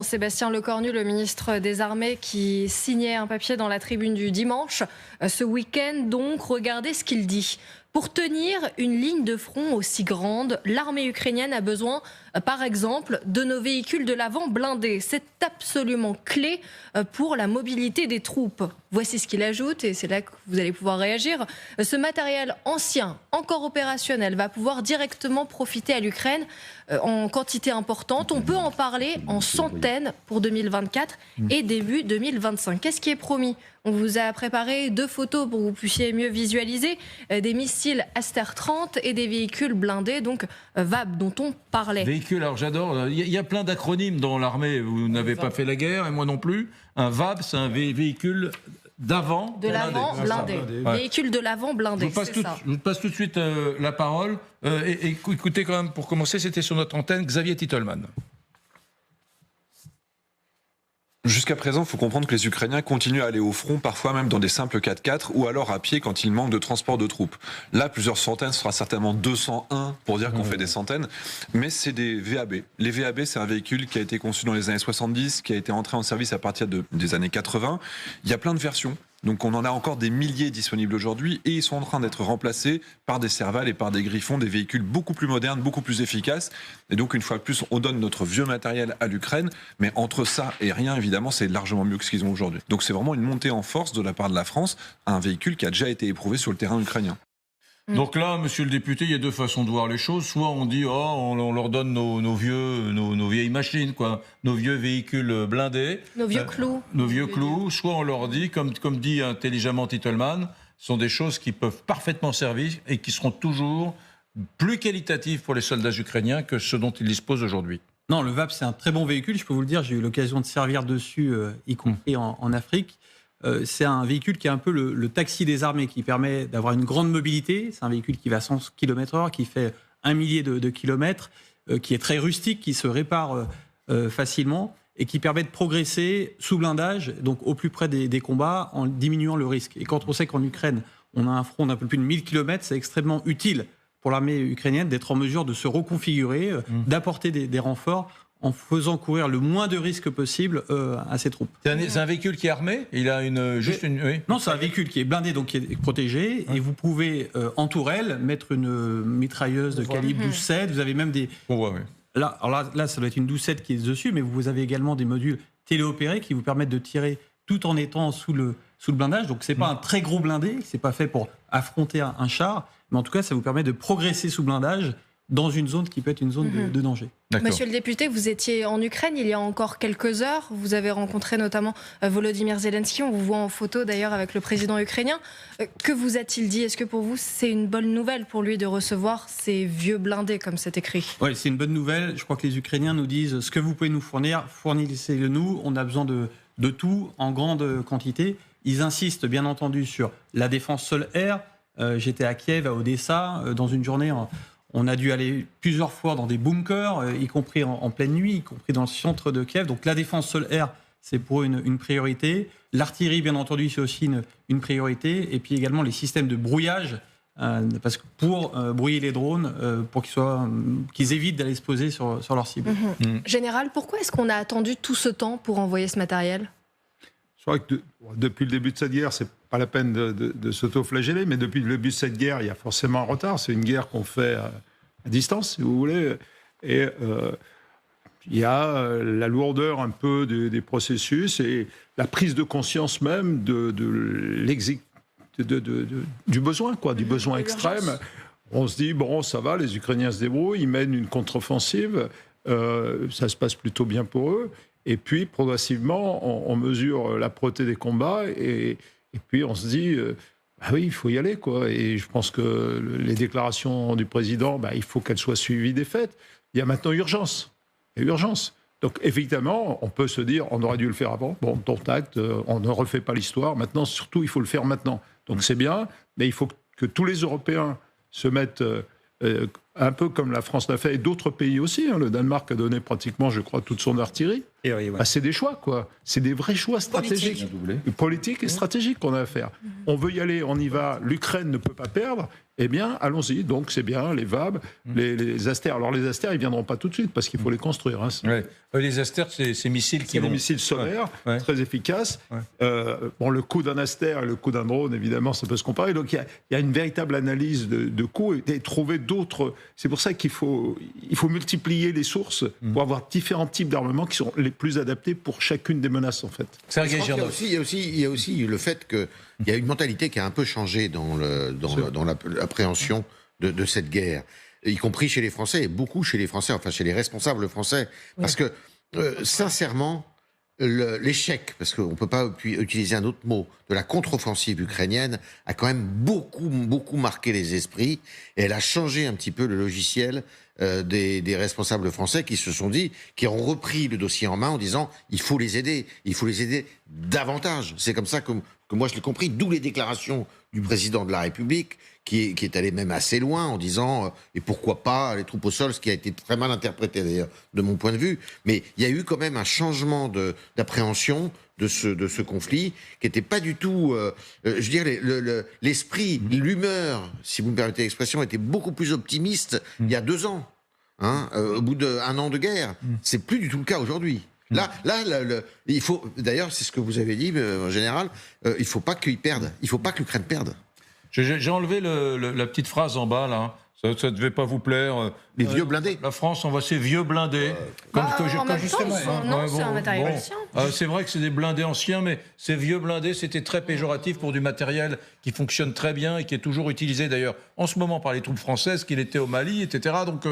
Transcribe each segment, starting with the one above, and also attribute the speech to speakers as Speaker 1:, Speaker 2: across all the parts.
Speaker 1: Sébastien Lecornu, le ministre des Armées, qui signait un papier dans la Tribune du dimanche. Ce week-end, donc, regardez ce qu'il dit. Pour tenir une ligne de front aussi grande, l'armée ukrainienne a besoin, par exemple, de nos véhicules de l'avant blindés. C'est absolument clé pour la mobilité des troupes. Voici ce qu'il ajoute, et c'est là que vous allez pouvoir réagir. Ce matériel ancien, encore opérationnel, va pouvoir directement profiter à l'Ukraine en quantité importante. On peut en parler en centaines pour 2024 et début 2025. Qu'est-ce qui est promis ? On vous a préparé 2 photos pour que vous puissiez mieux visualiser des missiles Aster 30 et des véhicules blindés, donc VAB, dont on parlait.
Speaker 2: Véhicules, alors j'adore, il y a plein d'acronymes dans l'armée, vous n'avez pas fait la guerre, et moi non plus. Un VAB, c'est un véhicule d'avant
Speaker 1: de l'avant blindé. Véhicule de l'avant blindé,
Speaker 2: je vous passe tout de suite la parole. Et écoutez quand même, pour commencer, c'était sur notre antenne, Xavier Titelman.
Speaker 3: Jusqu'à présent, il faut comprendre que les Ukrainiens continuent à aller au front, parfois même dans des simples 4x4 ou alors à pied quand il manque de transport de troupes. Là, plusieurs centaines, ce sera certainement 201 pour dire qu'on fait des centaines, mais c'est des VAB. Les VAB, c'est un véhicule qui a été conçu dans les années 70, qui a été entré en service à partir des années 80. Il y a plein de versions. Donc on en a encore des milliers disponibles aujourd'hui et ils sont en train d'être remplacés par des Serval et par des Griffons, des véhicules beaucoup plus modernes, beaucoup plus efficaces. Et donc une fois de plus, on donne notre vieux matériel à l'Ukraine, mais entre ça et rien, évidemment, c'est largement mieux que ce qu'ils ont aujourd'hui. Donc c'est vraiment une montée en force de la part de la France à un véhicule qui a déjà été éprouvé sur le terrain ukrainien.
Speaker 2: Donc là, monsieur le député, il y a 2 façons de voir les choses. Soit on dit, on leur donne nos vieilles machines, quoi, nos vieux véhicules blindés.
Speaker 1: Nos vieux clous.
Speaker 2: Nos vieux clous. Soit on leur dit, comme dit intelligemment Titelman, ce sont des choses qui peuvent parfaitement servir et qui seront toujours plus qualitatives pour les soldats ukrainiens que ce dont ils disposent aujourd'hui.
Speaker 4: Non, le VAP, c'est un très bon véhicule, je peux vous le dire. J'ai eu l'occasion de servir dessus, y compris en Afrique. C'est un véhicule qui est un peu le taxi des armées, qui permet d'avoir une grande mobilité. C'est un véhicule qui va à 100 km/h, qui fait 1 millier de kilomètres, qui est très rustique, qui se répare facilement et qui permet de progresser sous blindage, donc au plus près des combats, en diminuant le risque. Et quand on sait qu'en Ukraine, on a un front d'un peu plus de 1000 km, c'est extrêmement utile pour l'armée ukrainienne d'être en mesure de se reconfigurer, d'apporter des renforts, en faisant courir le moins de risques possible à ses troupes.
Speaker 2: C'est un véhicule qui est armé ? Il a oui.
Speaker 4: Non, c'est un véhicule qui est blindé, donc qui est protégé, et vous pouvez, en tourelle, mettre une mitrailleuse de calibre 12-7, vous avez même des...
Speaker 2: On voit, oui.
Speaker 4: Là, ça doit être une 12-7 qui est dessus, mais vous avez également des modules téléopérés qui vous permettent de tirer tout en étant sous le blindage, donc c'est pas un très gros blindé, c'est pas fait pour affronter un char, mais en tout cas, ça vous permet de progresser sous blindage dans une zone qui peut être une zone de danger.
Speaker 1: Monsieur le député, vous étiez en Ukraine il y a encore quelques heures. Vous avez rencontré notamment Volodymyr Zelensky. On vous voit en photo d'ailleurs avec le président ukrainien. Que vous a-t-il dit ? Est-ce que pour vous, c'est une bonne nouvelle pour lui de recevoir ces vieux blindés, comme c'est écrit ?
Speaker 4: Oui, c'est une bonne nouvelle. Je crois que les Ukrainiens nous disent ce que vous pouvez nous fournir, fournissez-le nous. On a besoin de tout en grande quantité. Ils insistent bien entendu sur la défense sol-air. J'étais à Kiev, à Odessa, dans une journée... On a dû aller plusieurs fois dans des bunkers, y compris en pleine nuit, y compris dans le centre de Kiev. Donc la défense sol-air, c'est pour eux une priorité. L'artillerie, bien entendu, c'est aussi une priorité. Et puis également les systèmes de brouillage, parce que pour brouiller les drones, pour qu'ils évitent d'aller se poser sur leur cible.
Speaker 1: Général, pourquoi est-ce qu'on a attendu tout ce temps pour envoyer ce matériel ?
Speaker 5: Je crois que depuis le début de cette guerre, c'est pas la peine de s'auto-flageller, mais depuis le début de cette guerre, il y a forcément un retard. C'est une guerre qu'on fait à distance, si vous voulez. Et il y a la lourdeur un peu des processus et la prise de conscience même du besoin, quoi, du besoin extrême. On se dit, bon, ça va, les Ukrainiens se débrouillent, ils mènent une contre-offensive, ça se passe plutôt bien pour eux. Et puis, progressivement, on mesure l'âpreté des combats et puis on se dit, ah oui, il faut y aller, quoi. Et je pense que les déclarations du président, il faut qu'elles soient suivies des faits. Il y a maintenant urgence. Il y a urgence. Donc, évidemment, on peut se dire, on aurait dû le faire avant. Bon, dont acte, on ne refait pas l'histoire. Maintenant, surtout, il faut le faire maintenant. Donc, c'est bien, mais il faut que tous les Européens se mettent... un peu comme la France l'a fait, et d'autres pays aussi. Le Danemark a donné pratiquement, je crois, toute son artillerie. Et oui, ouais. C'est des choix, quoi. C'est des vrais choix stratégiques. Politiques et stratégiques qu'on a à faire. On veut y aller, on y va. L'Ukraine ne peut pas perdre. eh bien, allons-y. Donc, c'est bien, les VAB, les Aster. Alors, les Aster, ils ne viendront pas tout de suite parce qu'il faut les construire. Hein.
Speaker 2: Ouais. Les Aster, c'est ces missiles qui
Speaker 5: C'est
Speaker 2: vont...
Speaker 5: des missiles solaires, très efficaces.
Speaker 2: Ouais.
Speaker 5: Bon, le coût d'un Aster et le coût d'un drone, évidemment, ça peut se comparer. Donc, il y a une véritable analyse de coûts et trouver d'autres... C'est pour ça qu'il faut multiplier les sources pour avoir différents types d'armements qui sont les plus adaptés pour chacune des menaces, en fait.
Speaker 2: Sergei
Speaker 6: Il
Speaker 2: Girnov.
Speaker 6: y a aussi le fait qu'il y a une mentalité qui a un peu changé dans l'appréhension de cette guerre, y compris chez les Français, et beaucoup chez les Français, enfin chez les responsables français. Parce que, sincèrement, l'échec, parce qu'on ne peut pas utiliser un autre mot, de la contre-offensive ukrainienne a quand même beaucoup marqué les esprits, et elle a changé un petit peu le logiciel des responsables français qui se sont dit, qui ont repris le dossier en main en disant il faut les aider davantage. C'est comme ça que moi je l'ai compris, d'où les déclarations du président de la République qui est allé même assez loin en disant et pourquoi pas les troupes au sol, ce qui a été très mal interprété d'ailleurs de mon point de vue, mais il y a eu quand même un changement d'appréhension de ce conflit qui n'était pas du tout, je veux dire, l'esprit, l'humeur, si vous me permettez l'expression, était beaucoup plus optimiste il y a 2 ans. Hein, au bout d'1 an de guerre, c'est plus du tout le cas aujourd'hui. Là, il faut. D'ailleurs, c'est ce que vous avez dit, en général. Il faut pas qu'ils perdent. Il faut pas que l'Ukraine perde.
Speaker 2: J'ai enlevé la petite phrase en bas là. Ça ne devait pas vous plaire.
Speaker 6: Les vieux blindés.
Speaker 2: La France envoie ses vieux blindés.
Speaker 1: C'est un matériel ancien.
Speaker 2: C'est vrai que c'est des blindés anciens, mais ces vieux blindés, c'était très péjoratif pour du matériel qui fonctionne très bien et qui est toujours utilisé d'ailleurs en ce moment par les troupes françaises, qu'il était au Mali, etc. Donc,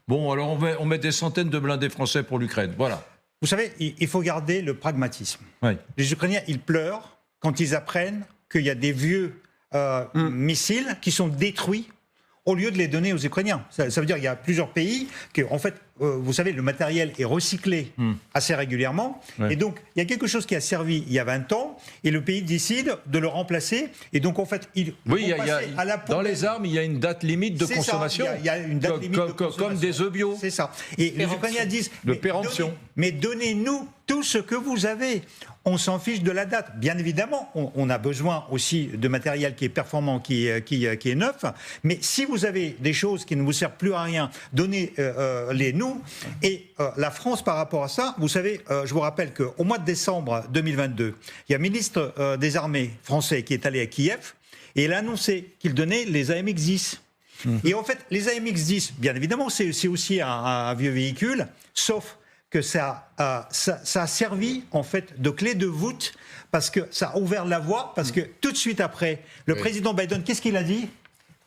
Speaker 2: alors on met des centaines de blindés français pour l'Ukraine. Voilà.
Speaker 7: Vous savez, il faut garder le pragmatisme.
Speaker 2: Oui.
Speaker 7: Les Ukrainiens, ils pleurent quand ils apprennent qu'il y a des vieux missiles qui sont détruits au lieu de les donner aux Ukrainiens. Ça veut dire qu'il y a plusieurs pays que, en fait, vous savez, le matériel est recyclé assez régulièrement. Ouais. Et donc, il y a quelque chose qui a servi il y a 20 ans et le pays décide de le remplacer. Et donc, en fait,
Speaker 2: dans les armes, il y a une date limite de consommation.
Speaker 7: Il y a une date limite de consommation.
Speaker 2: Comme des œufs bio.
Speaker 7: C'est ça. Et les Ukrainiens disent, mais donnez-nous tout ce que vous avez. On s'en fiche de la date. Bien évidemment, on a besoin aussi de matériel qui est performant, qui est neuf. Mais si vous avez des choses qui ne vous servent plus à rien, donnez-les nous. Et la France, par rapport à ça, vous savez, je vous rappelle qu'au mois de décembre 2022, il y a un ministre des Armées français qui est allé à Kiev et il a annoncé qu'il donnait les AMX-10. Et en fait, les AMX-10, bien évidemment, c'est aussi un vieux véhicule, sauf que ça a servi en fait de clé de voûte parce que ça a ouvert la voie, parce que tout de suite après, le président Biden, qu'est-ce qu'il a dit ?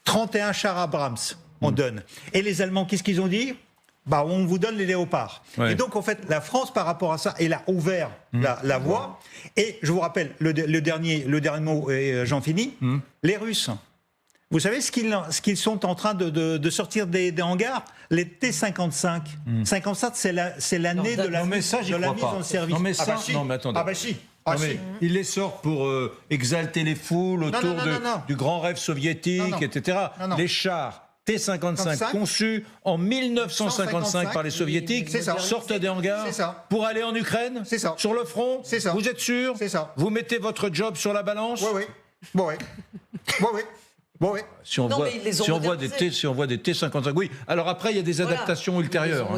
Speaker 7: 31 chars Abrams, on donne. Et les Allemands, qu'est-ce qu'ils ont dit ? On vous donne les léopards. Ouais. Et donc, en fait, la France, par rapport à ça, elle a ouvert la voie. Et je vous rappelle, le dernier mot, et j'en finis, les Russes. Vous savez ce qu'ils sont en train de sortir des hangars ? Les T-55. 55, c'est l'année de la mise en service.
Speaker 2: Non, mais ça, non, mais attendez.
Speaker 7: Ah bah si.
Speaker 2: Il les sort pour exalter les foules autour du grand rêve soviétique, etc. Non. Les chars T-55 conçus en 1955 par les soviétiques sortent des hangars pour aller en Ukraine, sur le front. Vous êtes sûr ? Vous mettez votre job sur la balance ?
Speaker 7: Oui.
Speaker 2: Si on voit des T-55, oui. Alors après, il y a des adaptations ultérieures.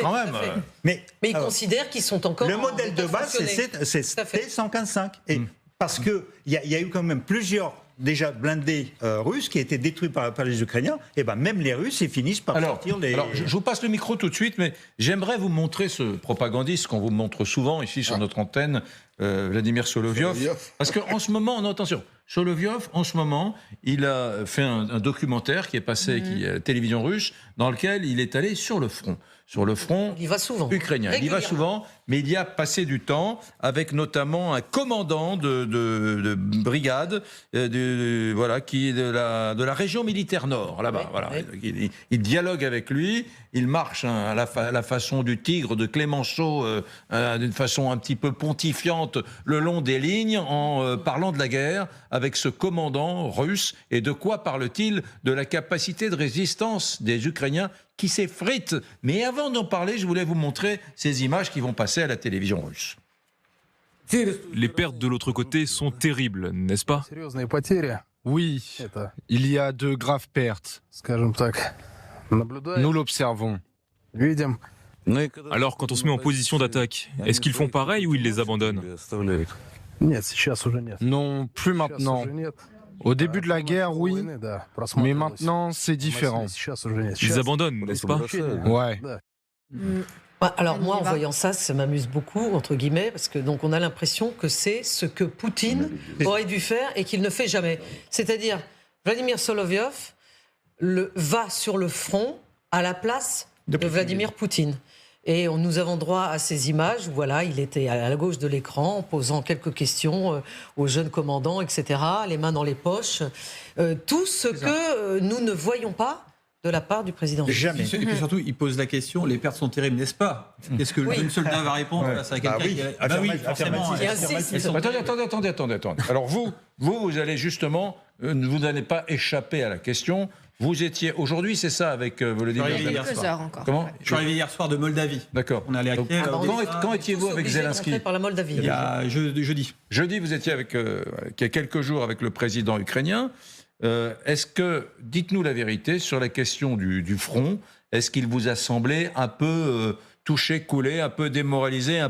Speaker 8: Quand même. Mais ils considèrent qu'ils sont encore.
Speaker 7: Le modèle de base, c'est T-155. Et parce qu'il y a eu quand même plusieurs déjà blindés russes qui étaient détruits par les Ukrainiens. Et même les Russes, ils finissent par sortir les.
Speaker 2: Alors, je vous passe le micro tout de suite, mais j'aimerais vous montrer ce propagandiste qu'on vous montre souvent ici sur notre antenne, Vladimir Solovyov. Parce qu'en ce moment, attention. Solovyov, en ce moment, il a fait un documentaire qui est passé, qui est à la télévision russe, dans lequel il est allé sur le front
Speaker 8: il va souvent,
Speaker 2: ukrainien. Il y va souvent, mais il y a passé du temps avec notamment un commandant de brigade, qui est de la région militaire nord, là-bas. Voilà. Il dialogue avec lui, il marche à la façon du tigre de Clémenceau, d'une façon un petit peu pontifiante, le long des lignes, en parlant de la guerre avec ce commandant russe. Et de quoi parle-t-il ? De la capacité de résistance des Ukrainiens qui s'effritent. Mais avant d'en parler, je voulais vous montrer ces images qui vont passer à la télévision russe.
Speaker 9: Les pertes de l'autre côté sont terribles, n'est-ce pas ? Oui, il y a de graves pertes. Nous l'observons.
Speaker 10: Alors, quand on se met en position d'attaque, est-ce qu'ils font pareil ou ils les abandonnent?
Speaker 9: Non, plus maintenant. Au début de la guerre, oui, mais maintenant, c'est différent.
Speaker 10: Ils abandonnent, n'est-ce pas?
Speaker 9: Ouais.
Speaker 8: Alors moi, en voyant ça, ça m'amuse beaucoup, entre guillemets, parce que donc on a l'impression que c'est ce que Poutine aurait dû faire et qu'il ne fait jamais. C'est-à-dire, Vladimir Solovyov va sur le front à la place de Vladimir Poutine. Et nous avons droit à ces images où voilà, il était à la gauche de l'écran en posant quelques questions aux jeunes commandants, etc., les mains dans les poches. Tout ce que nous ne voyons pas de la part du président.
Speaker 4: Jamais. Et puis surtout, il pose la question, les pertes sont terribles, n'est-ce pas? Qu'est-ce que le jeune soldat va répondre face à quelqu'un qui... oui, forcément.
Speaker 2: Attendez. Alors vous allez justement, vous n'allez pas échapper à la question. Vous étiez aujourd'hui, c'est ça, avec Volodymyr Zelensky. Comment?
Speaker 4: Je suis arrivé hier soir de Moldavie.
Speaker 2: D'accord.
Speaker 4: On est allé à Kiev.
Speaker 2: Quand étiez-vous avec Zelensky?
Speaker 8: Par la Moldavie.
Speaker 4: Il y a jeudi.
Speaker 2: Jeudi, vous étiez il y a quelques jours avec le président ukrainien. Dites-nous la vérité sur la question du front. Est-ce qu'il vous a semblé un peu touché, coulé, un peu démoralisé,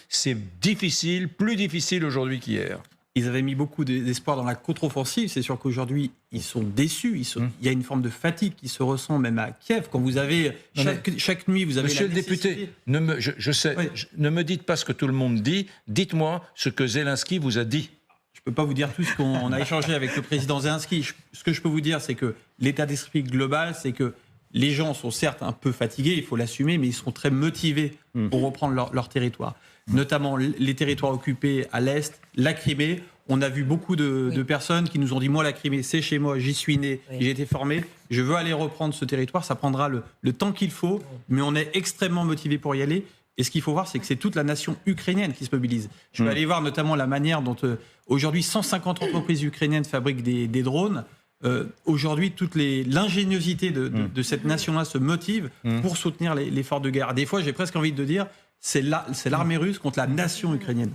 Speaker 2: c'est difficile, plus difficile aujourd'hui qu'hier?
Speaker 4: Ils avaient mis beaucoup d'espoir dans la contre-offensive. C'est sûr qu'aujourd'hui, ils sont déçus. Il y a une forme de fatigue qui se ressent même à Kiev. Quand vous avez chaque nuit, vous avez
Speaker 2: Monsieur le député, ne me dites pas ce que tout le monde dit. Dites-moi ce que Zelensky vous a dit.
Speaker 4: Je ne peux pas vous dire tout ce qu'on a échangé avec le président Zelensky. Ce que je peux vous dire, c'est que l'état d'esprit global, c'est que les gens sont certes un peu fatigués, il faut l'assumer, mais ils seront très motivés pour reprendre leur territoire. Notamment les territoires occupés à l'Est, la Crimée. On a vu beaucoup de personnes qui nous ont dit « Moi, la Crimée, c'est chez moi, j'y suis né, j'ai été formé, je veux aller reprendre ce territoire, ça prendra le temps qu'il faut, mais on est extrêmement motivés pour y aller. » Et ce qu'il faut voir, c'est que c'est toute la nation ukrainienne qui se mobilise. Je vais aller voir notamment la manière dont aujourd'hui 150 entreprises ukrainiennes fabriquent des drones. Aujourd'hui, toute l'ingéniosité de cette nation-là se motive pour soutenir l'effort de guerre. Des fois, j'ai presque envie de dire, c'est l'armée russe contre la nation ukrainienne.